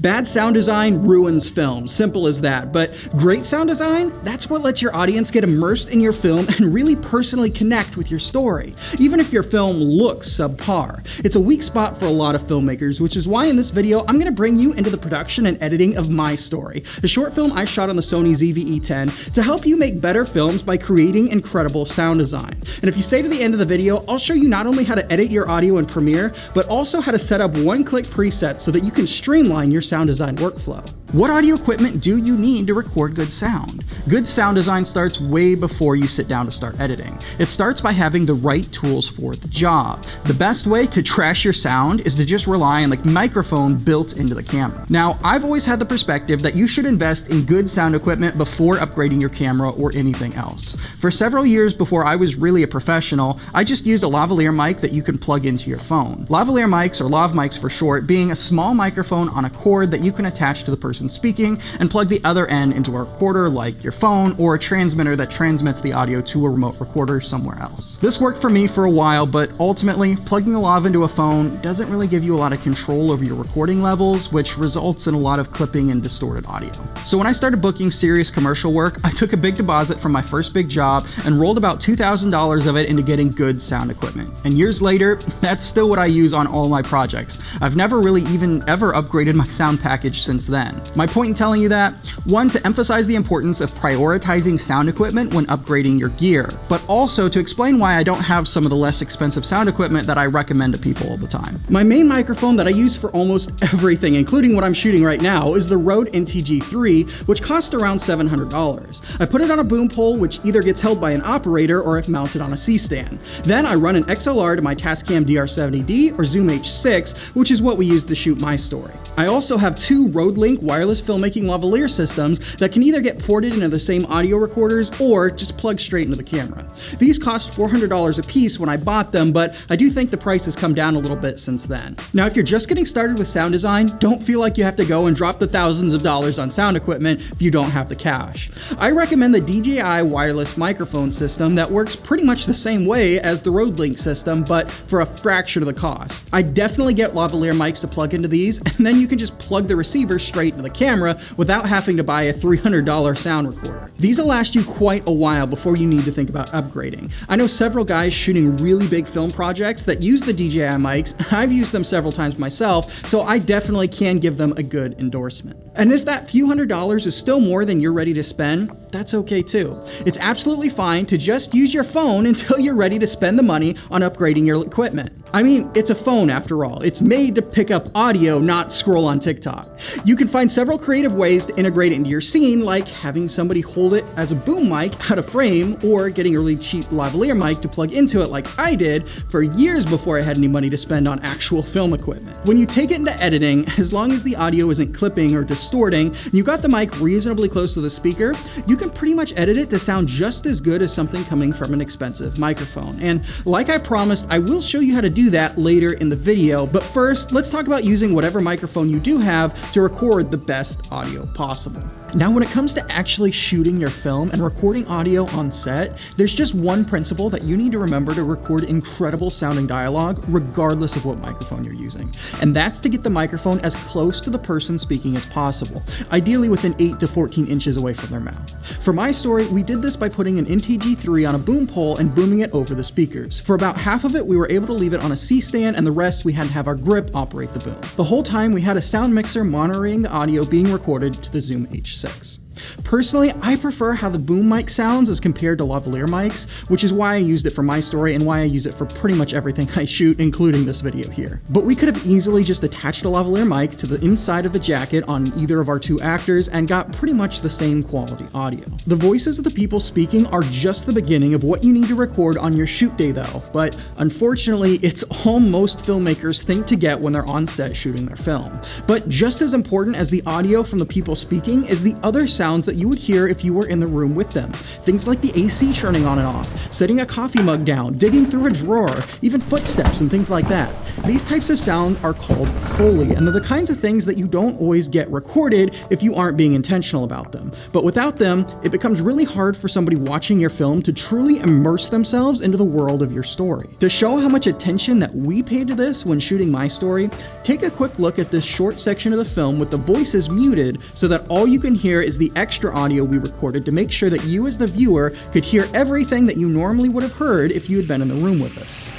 Bad sound design ruins film, simple as that, but great sound design, that's what lets your audience get immersed in your film and really personally connect with your story, even if your film looks subpar. It's a weak spot for a lot of filmmakers, which is why in this video I'm going to bring you into the production and editing of My Story, a short film I shot on the Sony ZV-E10 to help you make better films by creating incredible sound design. And if you stay to the end of the video, I'll show you not only how to edit your audio in Premiere, but also how to set up one-click presets so that you can streamline your sound design workflow. What audio equipment do you need to record good sound? Good sound design starts way before you sit down to start editing. It starts by having the right tools for the job. The best way to trash your sound is to just rely on the microphone built into the camera. Now, I've always had the perspective that you should invest in good sound equipment before upgrading your camera or anything else. For several years before I was really a professional, I just used a lavalier mic that you can plug into your phone. Lavalier mics, or lav mics for short, being a small microphone on a cord that you can attach to the person speaking and plug the other end into a recorder like your phone or a transmitter that transmits the audio to a remote recorder somewhere else. This worked for me for a while, but ultimately plugging a lav into a phone doesn't really give you a lot of control over your recording levels, which results in a lot of clipping and distorted audio. So when I started booking serious commercial work, I took a big deposit from my first big job and rolled about $2,000 of it into getting good sound equipment. And years later, that's still what I use on all my projects. I've never really even ever upgraded my sound package since then. My point in telling you that, one, to emphasize the importance of prioritizing sound equipment when upgrading your gear, but also to explain why I don't have some of the less expensive sound equipment that I recommend to people all the time. My main microphone that I use for almost everything, including what I'm shooting right now, is the Rode NTG3, which costs around $700. I put it on a boom pole, which either gets held by an operator or mounted on a C-stand. Then I run an XLR to my Tascam DR70D or Zoom H6, which is what we use to shoot My Story. I also have two Rode Link wireless filmmaking lavalier systems that can either get ported into the same audio recorders or just plug straight into the camera. These cost $400 a piece when I bought them, but I do think the price has come down a little bit since then. Now, if you're just getting started with sound design, don't feel like you have to go and drop the thousands of dollars on sound equipment if you don't have the cash. I recommend the DJI wireless microphone system that works pretty much the same way as the Rode Link system, but for a fraction of the cost. I definitely get lavalier mics to plug into these, and then you can just plug the receiver straight into the camera without having to buy a $300 sound recorder. These will last you quite a while before you need to think about upgrading. I know several guys shooting really big film projects that use the DJI mics. I've used them several times myself, so I definitely can give them a good endorsement. And if that few $100s is still more than you're ready to spend, that's okay too. It's absolutely fine to just use your phone until you're ready to spend the money on upgrading your equipment. I mean, it's a phone after all. It's made to pick up audio, not scroll on TikTok. You can find several creative ways to integrate it into your scene, like having somebody hold it as a boom mic out of frame, or getting a really cheap lavalier mic to plug into it like I did for years before I had any money to spend on actual film equipment. When you take it into editing, as long as the audio isn't clipping or distorting, and you got the mic reasonably close to the speaker, you can pretty much edit it to sound just as good as something coming from an expensive microphone. And like I promised, I will show you how to do that later in the video, but first, let's talk about using whatever microphone you do have to record the best audio possible. Now, when it comes to actually shooting your film and recording audio on set, there's just one principle that you need to remember to record incredible sounding dialogue, regardless of what microphone you're using. And that's to get the microphone as close to the person speaking as possible, ideally within 8 to 14 inches away from their mouth. For My Story, we did this by putting an NTG3 on a boom pole and booming it over the speakers. For about half of it, we were able to leave it on a C-stand, and the rest we had to have our grip operate the boom. The whole time, we had a sound mixer monitoring the audio being recorded to the Zoom H6. Personally, I prefer how the boom mic sounds as compared to lavalier mics, which is why I used it for My Story and why I use it for pretty much everything I shoot, including this video here. But we could have easily just attached a lavalier mic to the inside of the jacket on either of our two actors and got pretty much the same quality audio. The voices of the people speaking are just the beginning of what you need to record on your shoot day though, but unfortunately, it's all most filmmakers think to get when they're on set shooting their film. But just as important as the audio from the people speaking is the other sound sounds that you would hear if you were in the room with them. Things like the AC turning on and off, setting a coffee mug down, digging through a drawer, even footsteps and things like that. These types of sound are called foley, and they're the kinds of things that you don't always get recorded if you aren't being intentional about them. But without them, it becomes really hard for somebody watching your film to truly immerse themselves into the world of your story. To show how much attention that we paid to this when shooting my story, take a quick look at this short section of the film with the voices muted so that all you can hear is the extra audio we recorded to make sure that you as the viewer could hear everything that you normally would have heard if you had been in the room with us.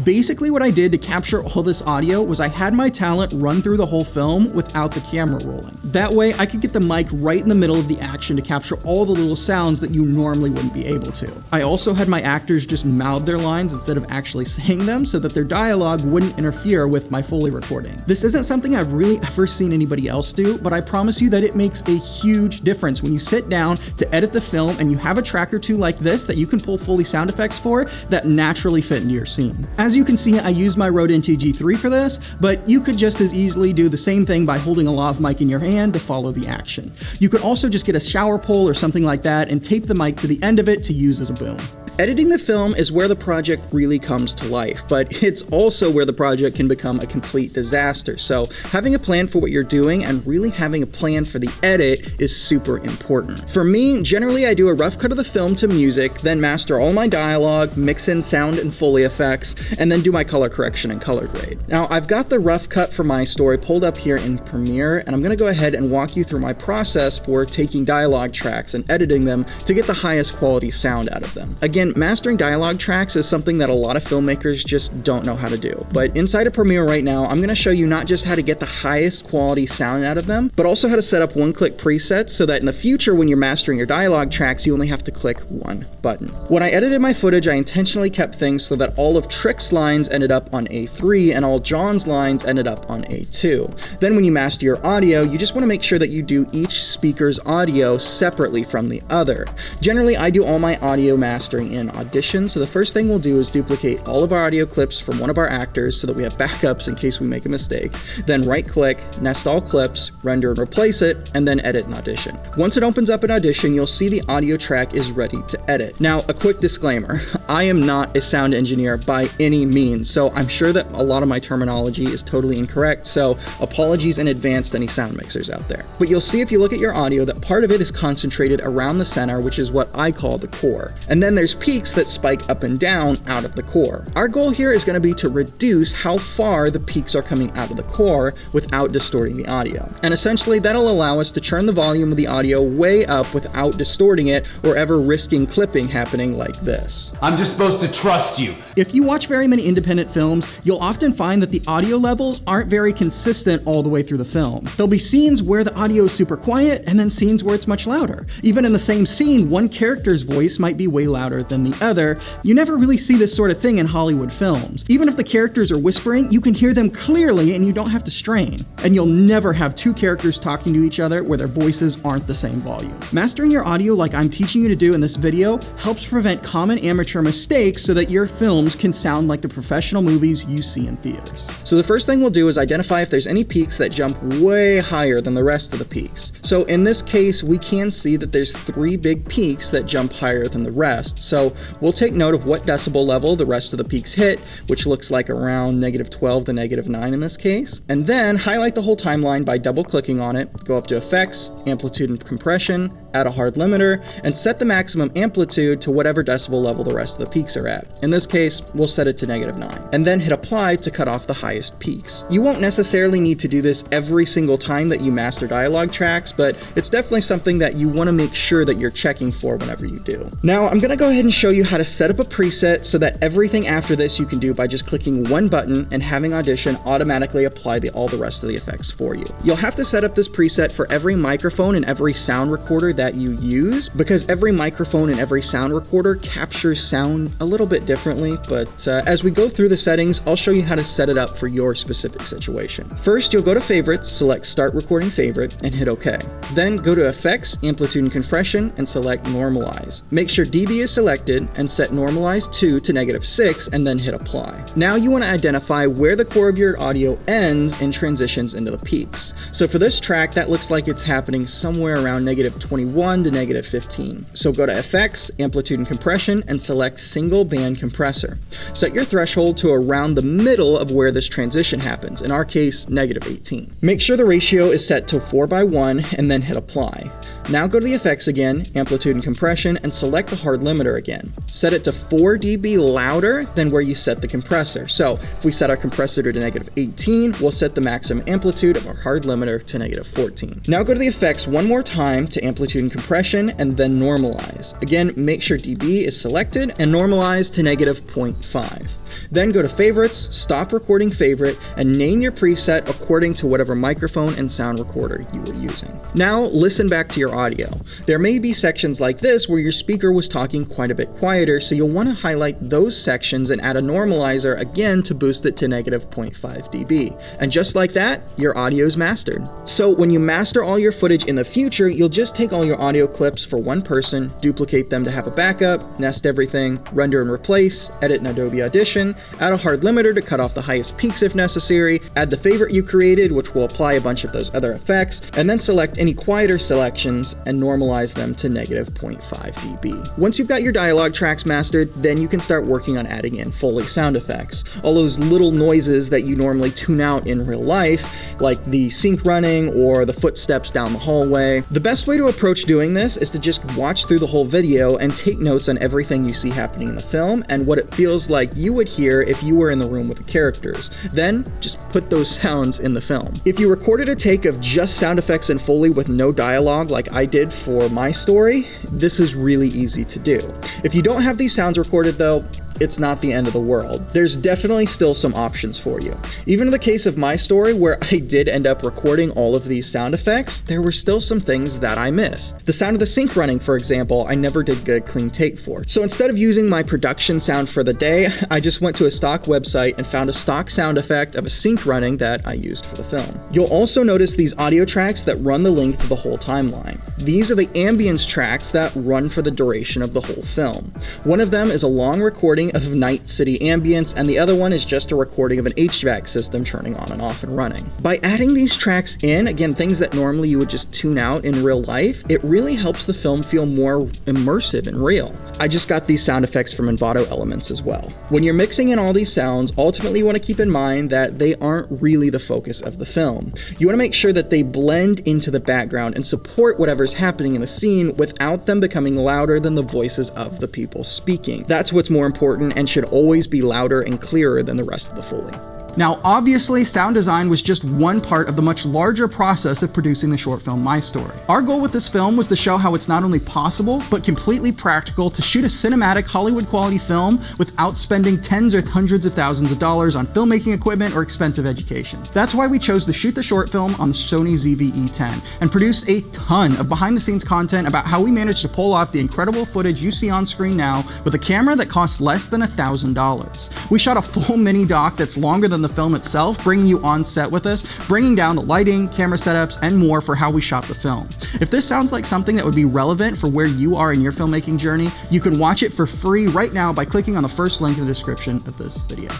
Basically what I did to capture all this audio was I had my talent run through the whole film without the camera rolling. That way I could get the mic right in the middle of the action to capture all the little sounds that you normally wouldn't be able to. I also had my actors just mouth their lines instead of actually saying them so that their dialogue wouldn't interfere with my Foley recording. This isn't something I've really ever seen anybody else do, but I promise you that it makes a huge difference when you sit down to edit the film and you have a track or two like this that you can pull Foley sound effects for that naturally fit into your scene. As you can see, I used my Rode NT-G3 for this, but you could just as easily do the same thing by holding a lav mic in your hand to follow the action. You could also just get a shower pole or something like that and tape the mic to the end of it to use as a boom. Editing the film is where the project really comes to life, but it's also where the project can become a complete disaster. So having a plan for what you're doing and really having a plan for the edit is super important. For me, generally I do a rough cut of the film to music, then master all my dialogue, mix in sound and Foley effects, and then do my color correction and color grade. Now I've got the rough cut for my story pulled up here in Premiere, and I'm gonna go ahead and walk you through my process for taking dialogue tracks and editing them to get the highest quality sound out of them. Again, mastering dialogue tracks is something that a lot of filmmakers just don't know how to do. But inside of Premiere right now, I'm gonna show you not just how to get the highest quality sound out of them, but also how to set up one-click presets so that in the future when you're mastering your dialogue tracks, you only have to click one button. When I edited my footage, I intentionally kept things so that all of Trick's lines ended up on A3 and all John's lines ended up on A2. Then when you master your audio, you just wanna make sure that you do each speaker's audio separately from the other. Generally, I do all my audio mastering in Audition, so the first thing we'll do is duplicate all of our audio clips from one of our actors so that we have backups in case we make a mistake. Then right-click, nest all clips, render and replace it, and then edit in Audition. Once it opens up in Audition, you'll see the audio track is ready to edit. Now, a quick disclaimer, I am not a sound engineer by any means, so I'm sure that a lot of my terminology is totally incorrect, so apologies in advance to any sound mixers out there. But you'll see if you look at your audio that part of it is concentrated around the center, which is what I call the core. And then there's peaks that spike up and down out of the core. Our goal here is going to be to reduce how far the peaks are coming out of the core without distorting the audio. And essentially that'll allow us to turn the volume of the audio way up without distorting it or ever risking clipping happening like this. I'm just supposed to trust you. If you watch very many independent films, you'll often find that the audio levels aren't very consistent all the way through the film. There'll be scenes where the audio is super quiet and then scenes where it's much louder. Even in the same scene, one character's voice might be way louder than the other. You never really see this sort of thing in Hollywood films. Even if the characters are whispering, you can hear them clearly and you don't have to strain. And you'll never have two characters talking to each other where their voices aren't the same volume. Mastering your audio like I'm teaching you to do in this video helps prevent common amateur mistakes so that your films can sound like the professional movies you see in theaters. So the first thing we'll do is identify if there's any peaks that jump way higher than the rest of the peaks. So in this case, we can see that there's 3 big peaks that jump higher than the rest. So we'll take note of what decibel level the rest of the peaks hit, which looks like around -12 to -9 in this case, and then highlight the whole timeline by double-clicking on it, go up to Effects, Amplitude and Compression, add a hard limiter, and set the maximum amplitude to whatever decibel level the rest of the peaks are at. In this case, we'll set it to -9, and then hit Apply to cut off the highest peaks. You won't necessarily need to do this every single time that you master dialogue tracks, but it's definitely something that you want to make sure that you're checking for whenever you do. Now, I'm going to go ahead and show you how to set up a preset so that everything after this you can do by just clicking one button and having Audition automatically apply all the rest of the effects for you. You'll have to set up this preset for every microphone and every sound recorder that you use, because every microphone and every sound recorder captures sound a little bit differently, but as we go through the settings, I'll show you how to set it up for your specific situation. First, you'll go to Favorites, select Start Recording Favorite, and hit OK. Then go to Effects, Amplitude and Compression, and select Normalize. Make sure dB is selected and set Normalize 2 to -6, and then hit Apply. Now you want to identify where the core of your audio ends and transitions into the peaks. So for this track, that looks like it's happening somewhere around -21 to -15. So go to Effects, Amplitude and Compression, and select Single Band Compressor. Set your threshold to around the middle of where this transition happens, in our case, -18. Make sure the ratio is set to 4:1 and then hit Apply. Now go to the effects again, Amplitude and Compression, and select the hard limiter again. Set it to 4 dB louder than where you set the compressor. So if we set our compressor to -18, we'll set the maximum amplitude of our hard limiter to -14. Now go to the effects one more time to Amplitude and Compression and then Normalize. Again, make sure dB is selected and normalize to -0.5. Then go to Favorites, Stop Recording Favorite, and name your preset according to whatever microphone and sound recorder you were using. Now listen back to your audio. There may be sections like this where your speaker was talking quite a bit quieter, so you'll want to highlight those sections and add a normalizer again to boost it to -0.5 dB. And just like that, your audio is mastered. So when you master all your footage in the future, you'll just take all your audio clips for one person, duplicate them to have a backup, nest everything, render and replace, edit in Adobe Audition, add a hard limiter to cut off the highest peaks if necessary, add the favorite you created, which will apply a bunch of those other effects, and then select any quieter selections and normalize them to -0.5 dB. Once you've got your dialogue tracks mastered, then you can start working on adding in Foley sound effects. All those little noises that you normally tune out in real life, like the sink running or the footsteps down the hallway. The best way to approach doing this is to just watch through the whole video and take notes on everything you see happening in the film and what it feels like you would hear if you were in the room with the characters. Then just put those sounds in the film. If you recorded a take of just sound effects and Foley with no dialogue like I did for my story, this is really easy to do. If you don't have these sounds recorded though, it's not the end of the world. There's definitely still some options for you. Even in the case of my story, where I did end up recording all of these sound effects, there were still some things that I missed. The sound of the sink running, for example, I never did get a clean take for. So instead of using my production sound for the day, I just went to a stock website and found a stock sound effect of a sink running that I used for the film. You'll also notice these audio tracks that run the length of the whole timeline. These are the ambience tracks that run for the duration of the whole film. One of them is a long recording of night city ambience, and the other one is just a recording of an HVAC system turning on and off and running. By adding these tracks in, again, things that normally you would just tune out in real life, it really helps the film feel more immersive and real. I just got these sound effects from Envato Elements as well. When you're mixing in all these sounds, ultimately you want to keep in mind that they aren't really the focus of the film. You want to make sure that they blend into the background and support whatever's happening in the scene without them becoming louder than the voices of the people speaking. That's what's more important and should always be louder and clearer than the rest of the Foley. Now, obviously, sound design was just one part of the much larger process of producing the short film My Story. Our goal with this film was to show how it's not only possible, but completely practical to shoot a cinematic Hollywood-quality film without spending tens or hundreds of thousands of dollars on filmmaking equipment or expensive education. That's why we chose to shoot the short film on the Sony ZV-E10 and produced a ton of behind-the-scenes content about how we managed to pull off the incredible footage you see on screen now with a camera that costs less than $1,000. We shot a full mini-doc that's longer than the film itself, bringing you on set with us, bringing down the lighting, camera setups, and more for how we shot the film. If this sounds like something that would be relevant for where you are in your filmmaking journey, you can watch it for free right now by clicking on the first link in the description of this video.